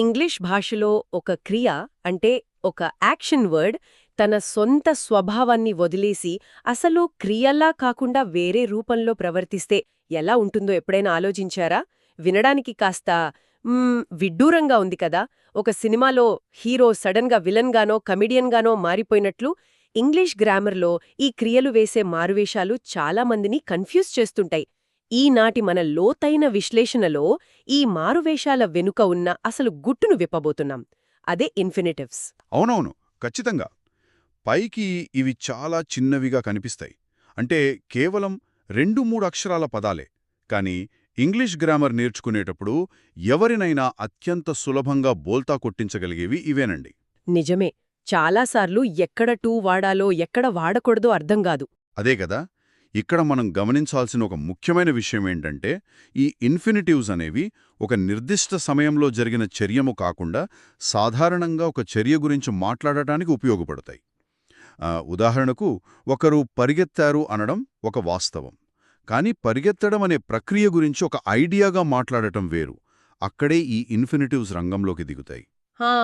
English భాషలో ఒక క్రియ అంటే ఒక యాక్షన్ వర్డ్ తన సొంత స్వభావాన్ని వదిలేసి అసలు క్రియల్లా కాకుండా వేరే రూపంలో ప్రవర్తిస్తే ఎలా ఉంటుందో ఎప్పుడైనా ఆలోచించారా? వినడానికి కాస్త విడ్డూరంగా ఉంది కదా. ఒక సినిమాలో హీరో సడన్గా విలన్గానో కమిడియన్గానో మారిపోయినట్లు ఇంగ్లీష్ గ్రామర్లో ఈ క్రియలు వేసే మారువేషాలు చాలామందిని కన్ఫ్యూజ్ చేస్తుంటాయి. ఈనాటి మన లోతైన విశ్లేషణలో ఈ మారువేషాల వెనుక ఉన్న అసలు గుట్టును విప్పబోతున్నాం. అదే ఇన్ఫినిటివ్స్. అవునవును, ఖచ్చితంగా. పైకి ఇవి చాలా చిన్నవిగా కనిపిస్తాయి. అంటే కేవలం 2-3 అక్షరాల పదాలే. కానీ ఇంగ్లీష్ గ్రామర్ నేర్చుకునేటప్పుడు ఎవరినైనా అత్యంత సులభంగా బోల్తా కొట్టించగలిగేవి ఇవేనండి. నిజమే. చాలాసార్లు ఎక్కడ టూ వాడాలో ఎక్కడ వాడకూడదో అర్థంగాదు. అదే కదా. ఇక్కడ మనం గమనించాల్సిన ఒక ముఖ్యమైన విషయమేంటంటే, ఈ ఇన్ఫినిటివ్స్ అనేవి ఒక నిర్దిష్ట సమయంలో జరిగిన చర్యము కాకుండా సాధారణంగా ఒక చర్య గురించి మాట్లాడటానికి ఉపయోగపడతాయి. ఉదాహరణకు, ఒకరు పరిగెత్తారు అనడం ఒక వాస్తవం. కానీ పరిగెత్తడం అనే ప్రక్రియ గురించి ఒక ఐడియాగా మాట్లాడటం వేరు. అక్కడే ఈ ఇన్ఫినిటివ్స్ రంగంలోకి దిగుతాయి. హా,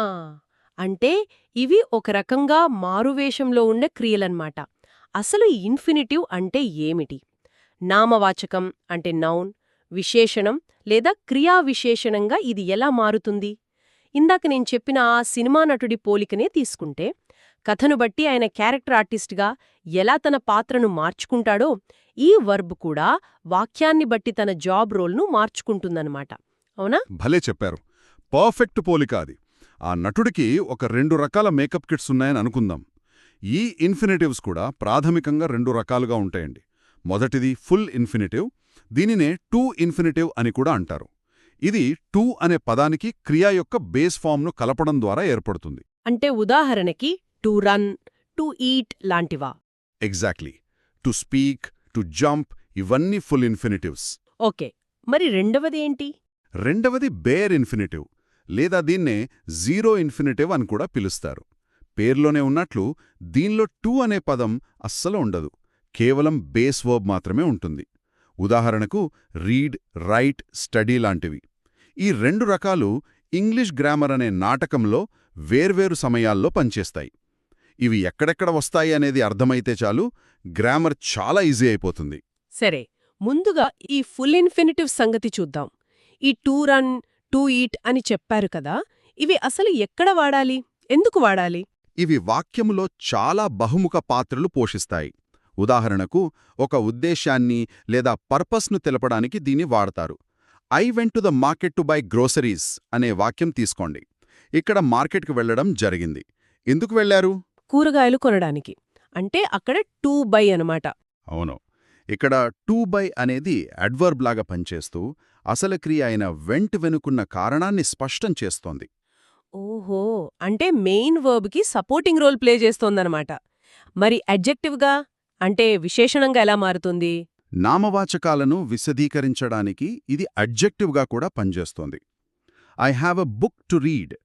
అంటే ఇవి ఒక రకంగా మారువేషంలో ఉండే క్రియలన్మాట. అసలు ఈ ఇన్ఫినిటివ్ అంటే ఏమిటి? నామవాచకం అంటే నౌన్, విశేషణం లేదా క్రియావిశేషణంగా ఇది ఎలా మారుతుంది? ఇందాక నేను చెప్పిన ఆ సినిమా నటుడి పోలికనే తీసుకుంటే, కథను బట్టి ఆయన క్యారెక్టర్ ఆర్టిస్ట్గా ఎలా తన పాత్రను మార్చుకుంటాడో, ఈ వర్బ్ కూడా వాక్యాన్ని బట్టి తన జాబ్ రోల్ను మార్చుకుంటుందన్నమాట. అవునా? భలే చెప్పారు. పర్ఫెక్ట్ పోలిక అది. ఆ నటుడికి ఒక 2 రకాల మేకప్ కిట్స్ ఉన్నాయని అనుకుందాం. ఈ ఇన్ఫినిటివ్స్ కూడా ప్రాథమికంగా 2 రకాలుగా ఉంటాయండి. మొదటిది ఫుల్ ఇన్ఫినిటివ్. దీనినే టు ఇన్ఫినిటివ్ అని కూడా అంటారు. ఇది టు అనే పదానికి క్రియ యొక్క బేస్ ఫామ్ను కలపడం ద్వారా ఏర్పడుతుంది. అంటే ఉదాహరణకి టు రన్, టు ఈట్ లాంటివా? Exactly. To speak, to jump, ఇవన్నీ ఫుల్ ఇన్ఫినిటివ్స్. ఓకే, మరి రెండవది ఏంటి? రెండవది బేర్ ఇన్ఫినిటివ్, లేదా దీన్నే జీరో ఇన్ఫినిటివ్ అని కూడా పిలుస్తారు. పేర్లోనే ఉన్నట్లు దీనిలో టు అనే పదం అస్సలు ఉండదు. కేవలం బేస్ వర్బ్ మాత్రమే ఉంటుంది. ఉదాహరణకు రీడ్, రైట్, స్టడీ లాంటివి. ఈ 2 రకాలు ఇంగ్లీష్ గ్రామర్ అనే నాటకంలో వేర్వేరు సమయాల్లో పనిచేస్తాయి. ఇవి ఎక్కడెక్కడ వస్తాయి అనేది అర్థమైతే చాలు, గ్రామర్ చాలా ఈజీ అయిపోతుంది. సరే, ముందుగా ఈ ఫుల్ ఇన్ఫినిటివ్ సంగతి చూద్దాం. ఈ టు రన్, టు ఈట్ అని చెప్పారు కదా, ఇవి అసలు ఎక్కడ వాడాలి, ఎందుకు వాడాలి? ఇవి వాక్యములో చాలా బహుముఖ పాత్రలు పోషిస్తాయి. ఉదాహరణకు, ఒక ఉద్దేశాన్ని లేదా పర్పస్ను తెలపడానికి దీన్ని వాడతారు. I went to the market to buy groceries అనే వాక్యం తీసుకోండి. ఇక్కడ మార్కెట్కి వెళ్లడం జరిగింది. ఎందుకు వెళ్లారు? కూరగాయలు కొనడానికి. అంటే అక్కడ టు బై అనమాట. అవును. ఇక్కడ టు బై అనేది అడ్వర్బ్ లాగా పనిచేస్తూ అసలు క్రియ అయిన వెంట్ వెనుకున్న కారణాన్ని స్పష్టం చేస్తోంది. ఓహో, అంటే మెయిన్ వర్బ్కి సపోర్టింగ్ రోల్ ప్లే చేస్తోందనమాట. మరి అడ్జెక్టివ్గా అంటే విశేషణంగా ఎలా మారుతుంది? నామవాచకాలను విశదీకరించడానికి ఇది అడ్జెక్టివ్గా కూడా పనిచేస్తోంది. I have a book to read.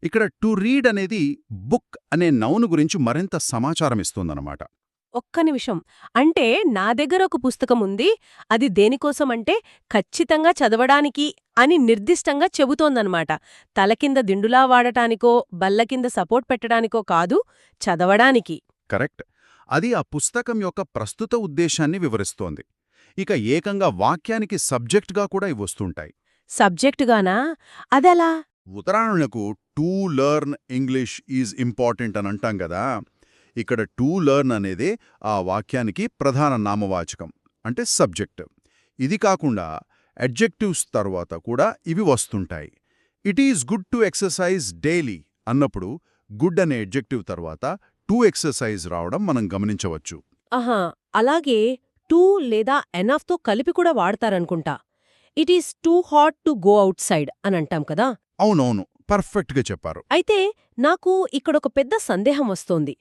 ఇక్కడ టు రీడ్ అనేది బుక్ అనే నౌను గురించి మరింత సమాచారం ఇస్తోందన్నమాట. ఒక్క నిమిషం. అంటే నా దగ్గర ఒక పుస్తకం ఉంది, అది దేనికోసం అంటే ఖచ్చితంగా చదవడానికి అని నిర్దిష్టంగా చెబుతోందనమాట. తల కింద దిండులా వాడటానికో బల్ల కింద సపోర్ట్ పెట్టడానికో కాదు, చదవడానికి. కరెక్ట్. అది ఆ పుస్తకం యొక్క ప్రస్తుత ఉద్దేశాన్ని వివరిస్తోంది. ఇక ఏకంగా వాక్యానికి సబ్జెక్ట్గా కూడా ఇవి వస్తుంటాయి. సబ్జెక్టుగానా? అదెలా? ఉదాహరణకు to learn English is important అని అంటాం కదా. ఇక్కడ టు లెర్న్ అనేదే ఆ వాక్యానికి ప్రధాన నామవాచకం, అంటే సబ్జెక్ట్. ఇది కాకుండా అడ్జెక్టివ్స్ తర్వాత కూడా ఇవి వస్తుంటాయి. It is good to exercise daily అన్నప్పుడు గుడ్ అనే అడ్జెక్టివ్ తర్వాత టు ఎక్సర్సైజ్ రావడం మనం గమనించవచ్చు. ఆహా, అలాగే టూ లేదా ఎనఫ్తో కలిపి కూడా వాడతారనుకుంటా. It is too hot to go outside అని అంటాం కదా. అవునవును, పర్ఫెక్ట్గా చెప్పారు. అయితే నాకు ఇక్కడొక పెద్ద సందేహం వస్తోంది.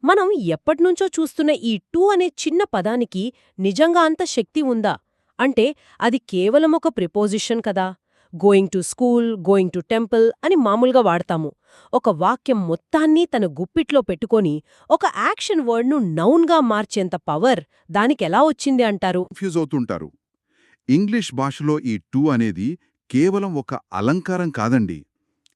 మనం ఎప్పట్నుంచో చూస్తున్న ఈ టూ అనే చిన్న పదానికి నిజంగా అంత శక్తి ఉందా? అంటే అది కేవలం ఒక ప్రిపోజిషన్ కదా. Going to school, going to temple అని మామూలుగా వాడతాము. ఒక వాక్యం మొత్తాన్ని తన గుప్పిట్లో పెట్టుకొని ఒక యాక్షన్ వర్డ్ను నౌన్గా మార్చేంత పవర్ దానికెలా వచ్చింది అంటారు? కన్ఫ్యూజ్ అవుతుంటారు. ఇంగ్లీష్ భాషలో ఈ టు అనేది కేవలం ఒక అలంకారం కాదండి.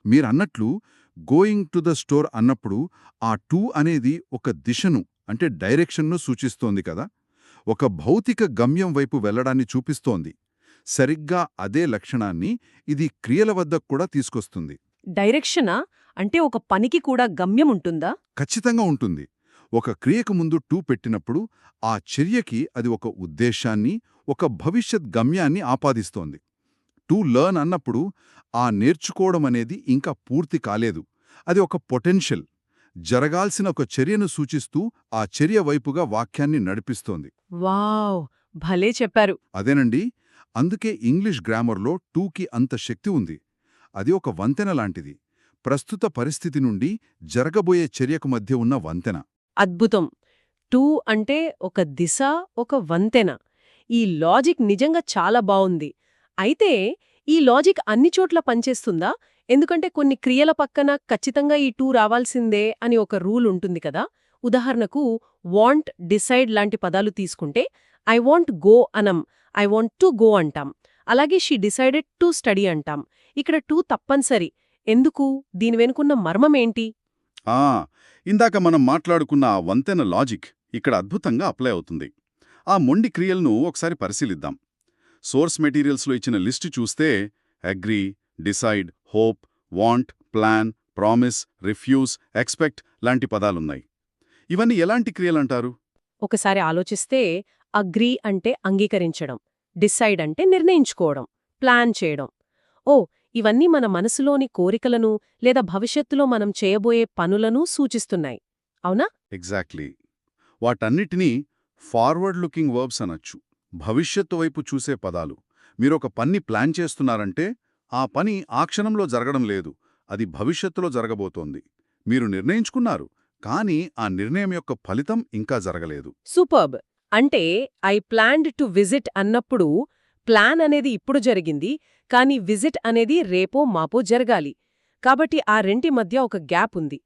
మీరన్నట్లు గోయింగ్ టు ద స్టోర్ అన్నప్పుడు ఆ టు అనేది ఒక దిశను అంటే డైరెక్షన్ను సూచిస్తోంది కదా, ఒక భౌతిక గమ్యం వైపు వెళ్లడాన్ని చూపిస్తోంది. సరిగ్గా అదే లక్షణాన్ని ఇది క్రియల వద్దకు కూడా తీసుకొస్తుంది. డైరెక్షనా? అంటే ఒక పనికి కూడా గమ్యం ఉంటుందా? ఖచ్చితంగా ఉంటుంది. ఒక క్రియకు ముందు టు పెట్టినప్పుడు ఆ చర్యకి అది ఒక ఉద్దేశాన్ని, ఒక భవిష్యత్ గమ్యాన్ని ఆపాదిస్తోంది. టు లర్న్ అన్నప్పుడు ఆ నేర్చుకోవడం అనేది ఇంకా పూర్తి కాలేదు. అది ఒక పొటెన్షియల్, జరగాల్సిన ఒక చర్యను సూచిస్తూ ఆ చర్య వైపుగా వాక్యాన్ని నడిపిస్తోంది. వావ్! భలే చెప్పారు. అదేనండి, అందుకే ఇంగ్లీష్ గ్రామర్లో టూకి అంత శక్తి ఉంది. అది ఒక వంతెన లాంటిది. ప్రస్తుత పరిస్థితి నుండి జరగబోయే చర్యకు మధ్య ఉన్న వంతెన. అద్భుతం. టూ అంటే ఒక దిశ, ఒక వంతెన. ఈ లాజిక్ నిజంగా చాలా బావుంది. అయితే ఈ లాజిక్ అన్ని చోట్ల పనిచేస్తుందా? ఎందుకంటే కొన్ని క్రియల పక్కన ఖచ్చితంగా ఈ టూ రావాల్సిందే అని ఒక రూల్ ఉంటుంది కదా. ఉదాహరణకు వాంట్, డిసైడ్ లాంటి పదాలు తీసుకుంటే ఐ వాంట్ గో అనం, ఐ వాంట్ టు గో అంటాం. అలాగే షీ డిసైడెడ్ టు స్టడీ అంటాం. ఇక్కడ టూ తప్పనిసరి. ఎందుకు? దీని వెనుకున్న మర్మమేంటి? ఆ ఇందాక మనం మాట్లాడుకున్న ఆ వంతెన లాజిక్ ఇక్కడ అద్భుతంగా అప్లై అవుతుంది. ఆ మొండి క్రియలను ఒకసారి పరిశీలిద్దాం. సోర్స్ మెటీరియల్స్లో ఇచ్చిన లిస్టు చూస్తే agree, decide, hope, want, plan, promise, refuse, expect లాంటి పదాలున్నాయి. ఇవన్నీ ఎలాంటి క్రియలంటారు? ఒకసారి ఆలోచిస్తే అగ్రీ అంటే అంగీకరించడం, డిసైడ్ అంటే నిర్ణయించుకోవడం, ప్లాన్ చేయడం. ఓ, ఇవన్నీ మన మనసులోని కోరికలను లేదా భవిష్యత్తులో మనం చేయబోయే పనులను సూచిస్తున్నాయి. అవునా? ఎగ్జాక్ట్లీ. వాటన్నిటినీ ఫార్వర్డ్ లుకింగ్ వర్బ్స్ అనొచ్చు. భవిష్యత్తు వైపు చూసే పదాలు. మీరొక పని ప్లాన్ చేస్తున్నారంటే ఆ పని ఆ క్షణంలో జరగడం లేదు, అది భవిష్యత్తులో జరగబోతోంది. మీరు నిర్ణయించుకున్నారు, కానీ ఆ నిర్ణయం యొక్క ఫలితం ఇంకా జరగలేదు. సూపర్బ్. అంటే ఐ ప్లాన్డ్ టు విజిట్ అన్నప్పుడు ప్లాన్ అనేది ఇప్పుడు జరిగింది, కానీ విజిట్ అనేది రేపో మాపో జరగాలి. కాబట్టి ఆ రెంటి మధ్య ఒక గ్యాప్ ఉంది.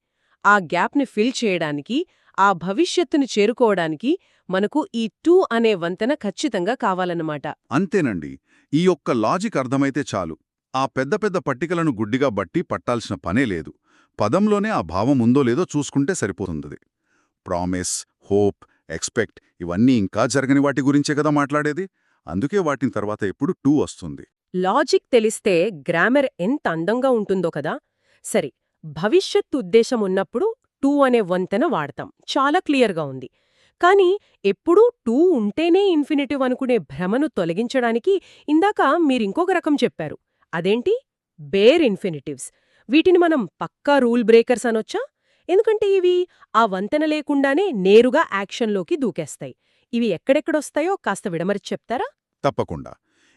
ఆ గ్యాప్ని ఫిల్ చేయడానికి, ఆ భవిష్యత్తుని చేరుకోవడానికి మనకు ఈ టూ అనే వంతెన ఖచ్చితంగా కావాలన్నమాట. అంతేనండి. ఈ యొక్క లాజిక్ అర్థమైతే చాలు. ఆ పెద్ద పెద్ద పట్టికలను గుడ్డిగా బట్టి పట్టాల్సిన పనే లేదు. పదంలోనే ఆ భావం ఉందో లేదో చూసుకుంటే సరిపోతుంది. ప్రామిస్, హోప్, ఎక్స్పెక్ట్ ఇవన్నీ ఇంకా జరగని వాటి గురించే కదా మాట్లాడేది. అందుకే వాటిని తర్వాత ఎప్పుడు టూ వస్తుంది. లాజిక్ తెలిస్తే గ్రామర్ ఎంత అందంగా ఉంటుందో కదా. సరే, భవిష్యత్ ఉద్దేశం ఉన్నప్పుడు టూ అనే వంతెన వాడతాం, చాలా క్లియర్గా ఉంది. కానీ ఎప్పుడూ టూ ఉంటేనే ఇన్ఫినిటివ్ అనుకునే భ్రమను తొలగించడానికి ఇందాక మీరింకొక రకం చెప్పారు. అదేంటి? బేర్ ఇన్ఫినిటివ్స్. వీటిని మనం పక్కా రూల్ బ్రేకర్స్ అనొచ్చా? ఎందుకంటే ఇవి ఆ వంతెన లేకుండానే నేరుగా యాక్షన్లోకి దూకేస్తాయి. ఇవి ఎక్కడెక్కడొస్తాయో కాస్త విడమరిచి చెప్తారా? తప్పకుండా.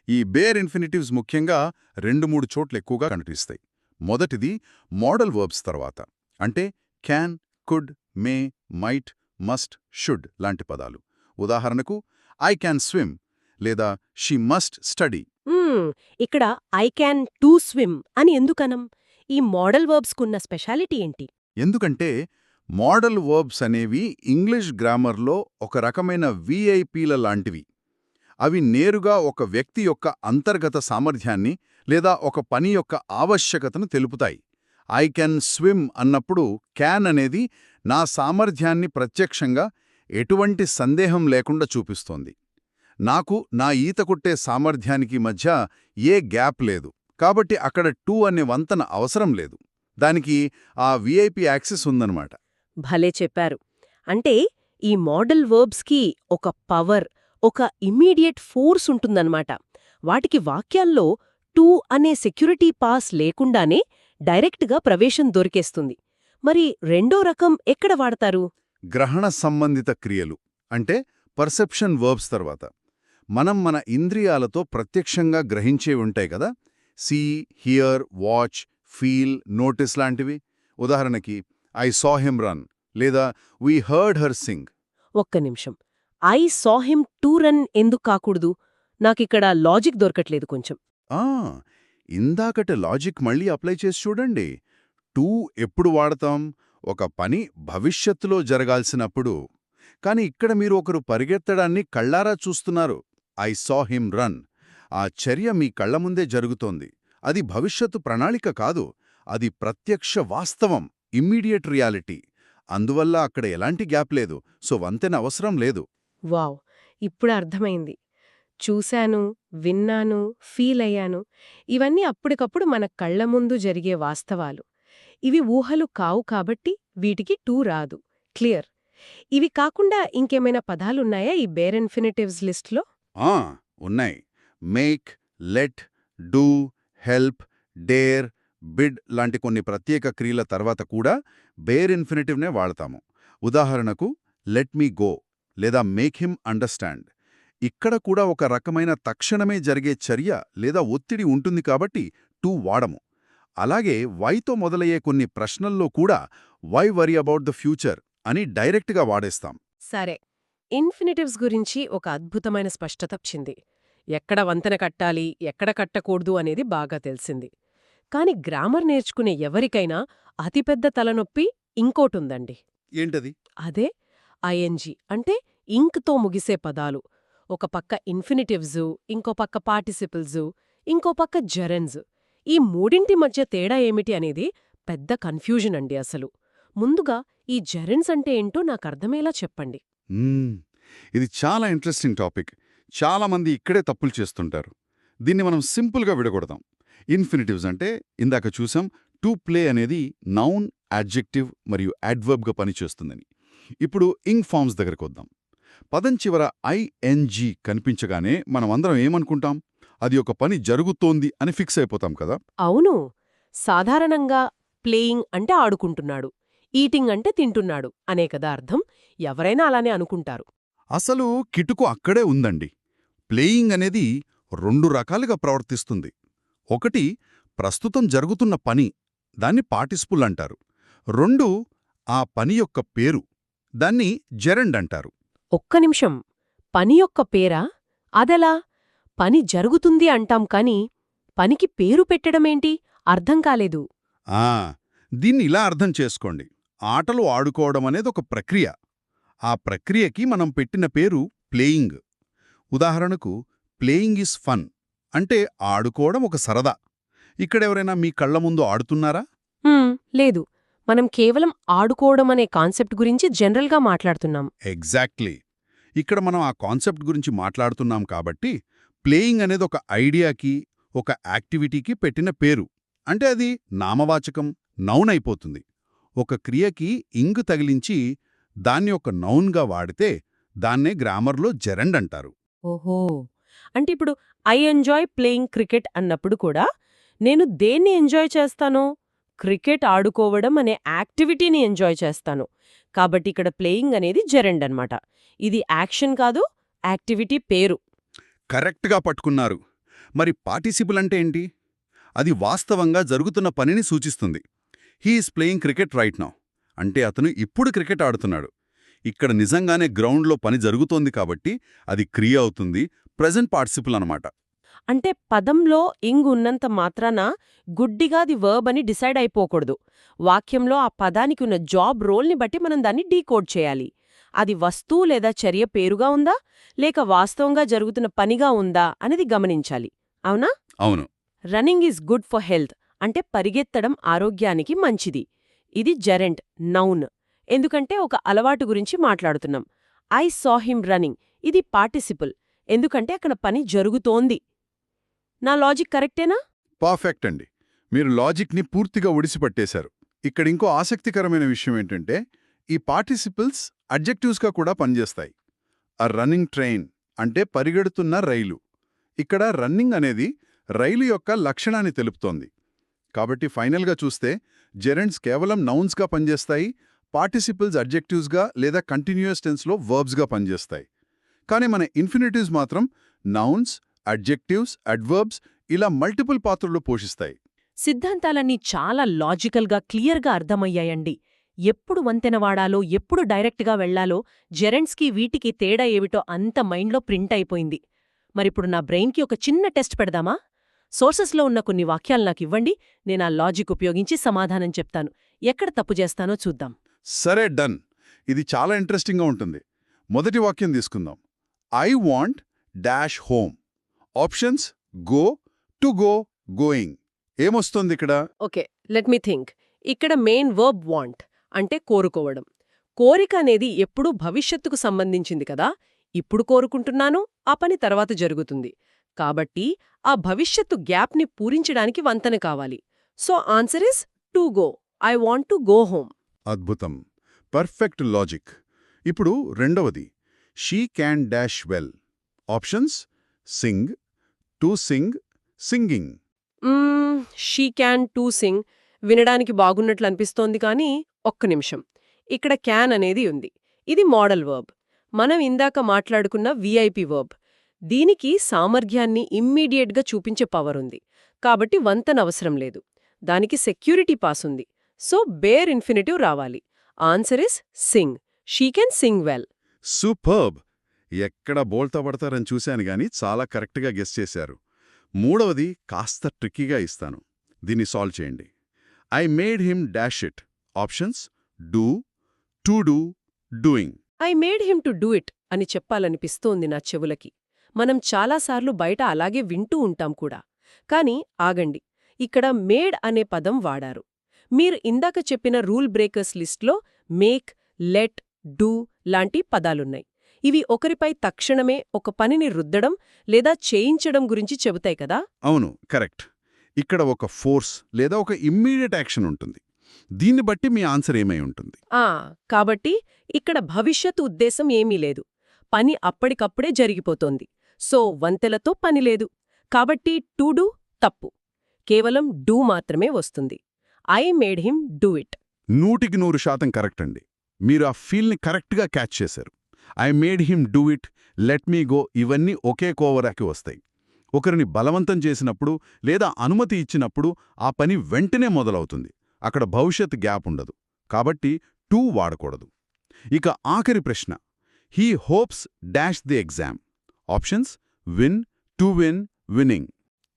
ఈ బేర్ ఇన్ఫినిటివ్స్ ముఖ్యంగా 2-3 చోట్ల ఎక్కువగా కనిపిస్తాయి. మొదటిది మోడల్ వర్బ్స్ తర్వాత, అంటే can, could, May, might, must, should లాంటి పదాలు. ఉదాహరణకు ఐ క్యాన్ స్విమ్ లేదా షీ మస్ట్ స్టడీ. ఇక్కడ ఐ క్యాన్ టు స్విమ్ అని ఎందుకనం? ఈ మోడల్ వర్బ్స్కున్న స్పెషాలిటీ ఏంటి? ఎందుకంటే మోడల్ వర్బ్స్ అనేవి ఇంగ్లీష్ గ్రామర్లో ఒక రకమైన విఐపీల లాంటివి. అవి నేరుగా ఒక వ్యక్తి యొక్క అంతర్గత సామర్థ్యాన్ని లేదా ఒక పని యొక్క ఆవశ్యకతను తెలుపుతాయి. ఐ కెన్ స్విమ్ అన్నప్పుడు క్యాన్ అనేది నా సామర్థ్యాన్ని ప్రత్యక్షంగా ఎటువంటి సందేహం లేకుండా చూపిస్తోంది. నాకు నా ఈత కొట్టే సామర్థ్యానికి మధ్య ఏ గ్యాప్ లేదు, కాబట్టి అక్కడ టూ అనే వంతన అవసరం లేదు. దానికి ఆ విఐపి యాక్సెస్ ఉందన్నమాట. భలే చెప్పారు. అంటే ఈ మోడల్ వర్బ్స్కి ఒక పవర్, ఒక ఇమ్మీడియట్ ఫోర్స్ ఉంటుందన్నమాట. వాటికి వాక్యాల్లో టూ అనే సెక్యూరిటీ పాస్ లేకుండానే డైరెక్ట్గా ప్రవేశం దొరికేస్తుంది. మరి రెండో రకం ఎక్కడ వాడతారు? గ్రహణ సంబంధిత క్రియలు అంటే పర్సెప్షన్ వర్బ్స్ తర్వాత. మనం మన ఇంద్రియాలతో ప్రత్యక్షంగా గ్రహించేవి ఉంటాయి కదా, see, hear, watch, feel, notice లాంటివి. ఉదాహరణకి ఐ సా హిమ్ రన్ లేదా వీ హర్డ్ హర్ సింగ్. ఒక్క నిమిషం. I saw him to run ఎందుకు కాకూడదు? నాకిక్కడ లాజిక్ దొరకట్లేదు కొంచెం. ఆ ఇందాకటి లాజిక్ మళ్ళీ అప్లై చేసి చూడండి. టూ ఎప్పుడు వాడతాం? ఒక పని భవిష్యత్తులో జరగాల్సినప్పుడు. కాని ఇక్కడ మీరు ఒకరు పరిగెత్తడాన్ని కళ్ళారా చూస్తున్నారు. I saw him run. ఆ చర్య మీ కళ్ల ముందే జరుగుతోంది. అది భవిష్యత్తు ప్రణాళిక కాదు, అది ప్రత్యక్ష వాస్తవం, ఇమ్మీడియట్ రియాలిటీ. అందువల్ల అక్కడ ఎలాంటి గ్యాప్ లేదు, సో వంతెన అవసరం లేదు. వావ్! ఇప్పుడు అర్థమైంది. చూశాను, విన్నాను, ఫీలయ్యాను. ఇవన్నీ అప్పటికప్పుడు మన కళ్ల ముందు జరిగే వాస్తవాలు. ఇవి ఊహలు కావు కాబట్టి వీటికి టూ రాదు. క్లియర్. ఇవి కాకుండా ఇంకేమైనా పదాలున్నాయా ఈ బేర్ ఇన్ఫినిటివ్స్ లిస్ట్లో? ఆ ఉన్నాయి. Make, let, do, help, dare, bid లాంటి కొన్ని ప్రత్యేక క్రియల తర్వాత కూడా బేర్ ఇన్ఫినిటివ్నే వాడతాము. ఉదాహరణకు లెట్ మీ గో లేదా మేక్ హిమ్ అండర్స్టాండ్. ఇక్కడ కూడా ఒక రకమైన తక్షణమే జరిగే చర్య లేదా ఒత్తిడి ఉంటుంది కాబట్టి టు వాడము. అలాగే వైతో మొదలయ్యే కొన్ని ప్రశ్నల్లో కూడా why worry about the future అని డైరెక్ట్గా వాడేస్తాం. సరే. ఇన్ఫినిటివ్స్ గురించి ఒక అద్భుతమైన స్పష్టత వచ్చింది. ఎక్కడ వంతెన కట్టాలి, ఎక్కడ కట్టకూడదు అనేది బాగా తెలిసింది. కాని గ్రామర్ నేర్చుకునే ఎవరికైనా అతిపెద్ద తలనొప్పి ఇంకోటుందండి. ఏంటది? అదే ఐఎన్జీ అంటే ఇంక్తో ముగిసే పదాలు. ఒక పక్క ఇన్ఫినిటివ్స్, ఇంకో పక్క పార్టిసిపుల్స్, ఇంకో పక్క జెరెండ్స్. ఈ మూడింటి మధ్య తేడా ఏమిటి అనేది పెద్ద కన్ఫ్యూజన్ అండి అసలు. ముందుగా ఈ జెరెండ్స్ అంటే ఏంటో నాకర్థమేలా చెప్పండి. ఇది చాలా ఇంట్రెస్టింగ్ టాపిక్. చాలామంది ఇక్కడే తప్పులు చేస్తుంటారు. దీన్ని మనం సింపుల్గా విడగొడదాం. ఇన్ఫినిటివ్స్ అంటే ఇందాక చూసాం, టు ప్లే అనేది నౌన్, యాడ్జెక్టివ్ మరియు యాడ్వర్బ్గా పనిచేస్తుందని. ఇప్పుడు ఇంగ్ ఫార్మ్స్ దగ్గరకొద్దాం. పదం చివర ఐఎన్జీ కనిపించగానే మనమందరం ఏమనుకుంటాం? అది ఒక పని జరుగుతోంది అని ఫిక్స్ అయిపోతాం కదా. అవును. సాధారణంగా ప్లేయింగ్ అంటే ఆడుకుంటున్నాడు, ఈటింగ్ అంటే తింటున్నాడు అనే కదా అర్థం. ఎవరైనా అలానే అనుకుంటారు. అసలు కిటుకు అక్కడే ఉందండి. ప్లేయింగ్ అనేది రెండు రకాలుగా ప్రవర్తిస్తుంది. ఒకటి ప్రస్తుతం జరుగుతున్న పని, దాన్ని పార్టిసిపుల్ అంటారు. రెండు ఆ పని యొక్క పేరు, దాన్ని జెరెండ్ అంటారు. ఒక్క నిమిషం. పని యొక్క పేరా? అదెలా? పని జరుగుతుంది అంటాం కాని పనికి పేరు పెట్టడమేంటి? అర్థం కాలేదు. ఆ దీన్ని ఇలా అర్థం చేసుకోండి. ఆటలు ఆడుకోవడం అనేది ఒక ప్రక్రియ. ఆ ప్రక్రియకి మనం పెట్టిన పేరు ప్లేయింగ్. ఉదాహరణకు ప్లేయింగ్ ఈజ్ ఫన్ అంటే ఆడుకోవడం ఒక సరదా. ఇక్కడెవరైనా మీ కళ్ల ముందు ఆడుతున్నారా? లేదు. మనం కేవలం ఆడుకోవడం అనే కాన్సెప్ట్ గురించి జనరల్గా మాట్లాడుతున్నాం. ఎగ్జాక్ట్లీ. ఇక్కడ మనం ఆ కాన్సెప్ట్ గురించి మాట్లాడుతున్నాం కాబట్టి ప్లేయింగ్ అనేది ఒక ఐడియాకి, ఒక యాక్టివిటీకి పెట్టిన పేరు. అంటే అది నామవాచకం, నౌన్ అయిపోతుంది. ఒక క్రియకి ఇంగ్ తగిలించి దాన్ని ఒక నౌన్గా వాడితే దాన్నే గ్రామర్లో జెరెండ్ అంటారు. ఓహో. అంటే ఇప్పుడు ఐ ఎంజాయ్ ప్లేయింగ్ క్రికెట్ అన్నప్పుడు కూడా నేను దేన్ని ఎంజాయ్ చేస్తాను? క్రికెట్ ఆడుకోవడం అనే యాక్టివిటీని ఎంజాయ్ చేస్తాను. కాబట్టి ఇక్కడ ప్లేయింగ్ అనేది జెరెండ్ అన్నమాట. ఇది యాక్షన్ కాదు, యాక్టివిటీ పేరు. కరెక్ట్గా పట్టుకున్నారు. మరి పార్టిసిపుల్ అంటే ఏంటి? అది వాస్తవంగా జరుగుతున్న పనిని సూచిస్తుంది. He is playing cricket right now అంటే అతను ఇప్పుడు క్రికెట్ ఆడుతున్నాడు. ఇక్కడ నిజంగానే గ్రౌండ్లో పని జరుగుతోంది కాబట్టి అది క్రియ అవుతుంది, ప్రెజెంట్ పార్టిసిపుల్ అనమాట. అంటే పదంలో ఇంగ్ ఉన్నంత మాత్రాన గుడ్డిగా అది వర్బ్ అని డిసైడ్ అయిపోకూడదు. వాక్యంలో ఆ పదానికి ఉన్న జాబ్ రోల్ని బట్టి మనం దాన్ని డీకోడ్ చేయాలి. అది వస్తువు లేదా చర్య పేరుగా ఉందా, లేక వాస్తవంగా జరుగుతున్న పనిగా ఉందా అనేది గమనించాలి. అవునా? అవును. Running is good for health అంటే పరిగెత్తడం ఆరోగ్యానికి మంచిది. ఇది జెరెండ్, నౌన్. ఎందుకంటే ఒక అలవాటు గురించి మాట్లాడుతున్నాం. ఐ సా హిమ్ రన్నింగ్ ఇది పార్టిసిపుల్, ఎందుకంటే అక్కడ పని జరుగుతోంది. నా లాజిక్ కరెక్టేనా? పర్ఫెక్ట్ అండి. మీరు లాజిక్ని పూర్తిగా ఒడిసిపట్టేశారు. ఇక్కడ ఇంకో ఆసక్తికరమైన విషయం ఏంటంటే ఈ పార్టిసిపుల్స్ అడ్జెక్టివ్స్గా కూడా పనిచేస్తాయి. అ రన్నింగ్ ట్రైన్ అంటే పరిగెడుతున్న రైలు. ఇక్కడ రన్నింగ్ అనేది రైలు యొక్క లక్షణాన్ని తెలుపుతోంది. కాబట్టి ఫైనల్గా చూస్తే జెరెండ్స్ కేవలం నౌన్స్గా పనిచేస్తాయి, పార్టిసిపుల్స్ అడ్జెక్టివ్స్గా లేదా కంటిన్యూయస్ టెన్స్లో వర్బ్స్గా పనిచేస్తాయి. కానీ మన ఇన్ఫినిటివ్స్ మాత్రం నౌన్స్, అడ్జెక్టివ్స్, అడ్వర్బ్స్ ఇలా మల్టిపుల్ పాత్రలు పోషిస్తాయి. సిద్ధాంతాలన్నీ చాలా లాజికల్గా క్లియర్గా అర్థమయ్యాయండి. ఎప్పుడు వంతెన వాడాలో, ఎప్పుడు డైరెక్ట్గా వెళ్లాలో, జెరెండ్స్కి వీటికి తేడా ఏమిటో అంత మైండ్లో ప్రింట్ అయిపోయింది. మరిప్పుడు నా బ్రెయిన్కి ఒక చిన్న టెస్ట్ పెడదామా? సోర్సెస్లో ఉన్న కొన్ని వాక్యాలు నాకివ్వండి, నేనా లాజిక్ ఉపయోగించి సమాధానం చెప్తాను. ఎక్కడ తప్పు చేస్తానో చూద్దాం. సరే, డన్. ఇది చాలా ఇంట్రెస్టింగ్గా ఉంటుంది. మొదటి వాక్యం తీసుకుందాం. I want dash home. Options: go, to go, going. ఏమొస్తుంది ఇక్కడ? Okay, let me think. ఇక్కడ మెయిన్ వర్బ్ వాంట్ అంటే కోరుకోవడం. కోరిక అనేది ఎప్పుడూ భవిష్యత్తుకు సంబంధించింది కదా. ఇప్పుడు కోరుకుంటున్నాను, ఆ పని తర్వాత జరుగుతుంది. కాబట్టి ఆ భవిష్యత్తు గ్యాప్ని పూరించడానికి వంతెన కావాలి. So answer is to go. I want to go home. అద్భుతం. Perfect logic. ఇప్పుడు రెండవది, she can dash well. Options: sing, to sing, singing. She can to sing వినడానికి బాగున్నట్లు అనిపిస్తోంది కానీ ఒక్క నిమిషం. ఇక్కడ క్యాన్ అనేది ఉంది. ఇది మోడల్ వర్బ్. మనం ఇందాక మాట్లాడుకున్న విఐపి వర్బ్. దీనికి సామర్థ్యాన్ని ఇమ్మీడియట్గా చూపించే పవర్ ఉంది. కాబట్టి వంతనవసరం లేదు. దానికి సెక్యూరిటీ పాస్ ఉంది. సో బేర్ ఇన్ఫినిటివ్ రావాలి. Answer is Singh. She can sing well. Superb. ఎక్కడ బోల్తా పడతారని చూశాను గాని చాలా కరెక్ట్గా గెస్ చేశారు. మూడవది కాస్త ట్రిక్కీగా ఇస్తాను. దీన్ని సాల్వ్ చేయండి. I made him dash it. Options: do, to do, doing. I made him to do it అని చెప్పాలనిపిస్తోంది నా చెవులకి. మనం చాలాసార్లు బయట అలాగే వింటూ ఉంటాం కూడా. కానీ ఆగండి, ఇక్కడ మేడ్ అనే పదం వాడారు. మీరు ఇందాక చెప్పిన రూల్ బ్రేకర్స్ లిస్ట్లో మేక్, లెట్, డూ లాంటి పదాలున్నాయి. ఇవి ఒకరిపై తక్షణమే ఒక పనిని రుద్దడం లేదా చేయించడం గురించి చెబుతాయి కదా. అవును, కరెక్ట్. ఇక్కడ ఒక ఫోర్స్ లేదా ఒక ఇమ్మీడియట్ యాక్షన్ ఉంటుంది. దీన్ని బట్టి మీ ఆన్సర్ ఏమై ఉంటుంది? కాబట్టి ఇక్కడ భవిష్యత్తు ఉద్దేశం ఏమీ లేదు. పని అప్పటికప్పుడే జరిగిపోతోంది. సో వంతెలతో పనిలేదు. కాబట్టి టు డూ తప్పు. కేవలం డూ మాత్రమే వస్తుంది. I made him do it. 100% correct అండి. మీరు ఆ ఫీల్ని కరెక్ట్గా క్యాచ్ చేశారు. I made him do it, let me go ఇవన్నీ ఒకే కోవరాకి వస్తాయి. ఒకరిని బలవంతం చేసినప్పుడు లేదా అనుమతి ఇచ్చినప్పుడు ఆ పని వెంటనే మొదలవుతుంది. అక్కడ భవిష్యత్ గ్యాప్ ఉండదు. కాబట్టి టు వాడకూడదు. ఇక ఆఖరి ప్రశ్న, he hopes dash the exam. Options: win, to win, winnowing.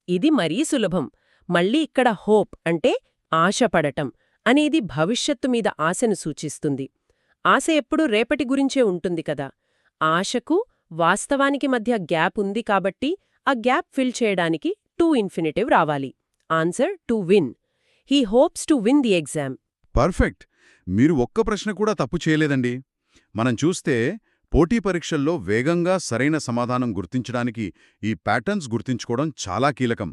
ఇది మరీ సులభం. మళ్ళీ ఇక్కడ హోప్ అంటే ఆశపడటం అనేది భవిష్యత్తు మీద ఆశను సూచిస్తుంది. ఆశ ఎప్పుడూ రేపటి గురించే ఉంటుంది కదా. ఆశకు వాస్తవానికి మధ్య గ్యాప్ ఉంది కాబట్టి ఆ గ్యాప్ ఫిల్ చేయడానికి టు ఇన్ఫినిటివ్ రావాలి. Answer to win. He hopes to win the exam. Perfect. మీరు ఒక్క ప్రశ్న కూడా తప్పు చేయలేదండి. మనం చూస్తే పోటీ పరీక్షల్లో వేగంగా సరైన సమాధానం గుర్తించడానికి ఈ ప్యాటర్న్స్ గుర్తించుకోవడం చాలా కీలకం.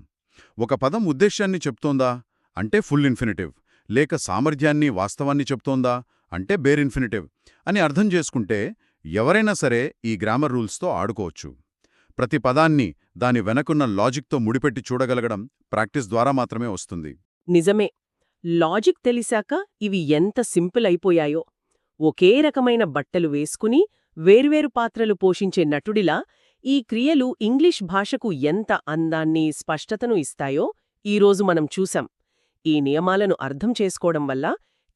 ఒక పదం ఉద్దేశ్యాన్ని చెప్తోందా అంటే ఫుల్ ఇన్ఫినిటివ్, లేక సామర్థ్యాన్ని వాస్తవాన్ని చెప్తోందా అంటే బేర్ ఇన్ఫినిటివ్ అని అర్థం చేసుకుంటే ఎవరైనా సరే ఈ గ్రామర్ రూల్స్తో ఆడుకోవచ్చు. ప్రతి పదాన్ని దాని వెనకున్న లాజిక్తో ముడిపెట్టి చూడగలగడం ప్రాక్టీస్ ద్వారా మాత్రమే వస్తుంది. నిజమే. లాజిక్ తెలిసాక ఇవి ఎంత సింపుల్ అయిపోయాయో. ఒకే రకమైన బట్టలు వేసుకుని వేర్వేరు పాత్రలు పోషించే నటుడిలా ఈ క్రియలు ఇంగ్లీష్ భాషకు ఎంత అందాన్ని, స్పష్టతను ఇస్తాయో ఈరోజు మనం చూసాం. ఈ నియమాలను అర్థం చేసుకోవడం వల్ల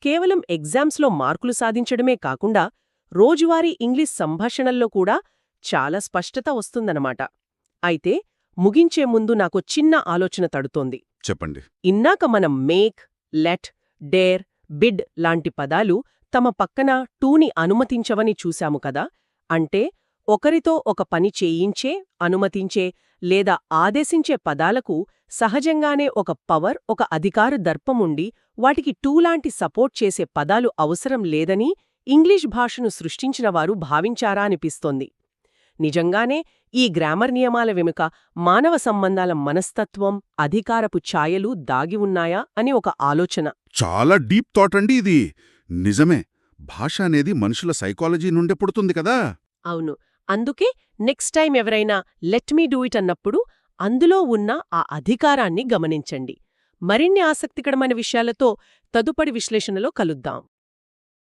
కేవలం ఎగ్జామ్స్లో మార్కులు సాధించడమే కాకుండా రోజువారీ ఇంగ్లీష్ సంభాషణల్లో కూడా చాలా స్పష్టత వస్తుందన్నమాట. అయితే ముగించే ముందు నాకో చిన్న ఆలోచన తడుతోంది. చెప్పండి. ఇన్నాక మనం మేక్, లెట్, డేర్, బిడ్ లాంటి పదాలు తమ పక్కన టూని అనుమతించవని చూశాము కదా. అంటే ఒకరితో ఒక పని చేయించే, అనుమతించే లేదా ఆదేశించే పదాలకు సహజంగానే ఒక పవర్, ఒక అధికార దర్పముండి వాటికి టూ లాంటి సపోర్ట్ చేసే పదాలు అవసరం లేదని ఇంగ్లీష్ భాషను సృష్టించినవారు భావించారా అనిపిస్తోంది. నిజంగానే ఈ గ్రామర్ నియమాల వెనుక మానవ సంబంధాల మనస్తత్వం, అధికారపు ఛాయలు దాగి ఉన్నాయా అని ఒక ఆలోచన. చాలా డీప్ థాట్ అండి ఇది. నిజమే, భాష అనేది మనుషుల సైకాలజీ నుండే పుడుతుంది కదా. అవును. అందుకే నెక్స్ట్ టైం ఎవరైనా లెట్ మీ డూ ఇట్ అన్నప్పుడు అందులో ఉన్న ఆ అధికారాన్ని గమనించండి. మరిన్ని ఆసక్తికరమైన విషయాలతో తదుపరి విశ్లేషణలో కలుద్దాం.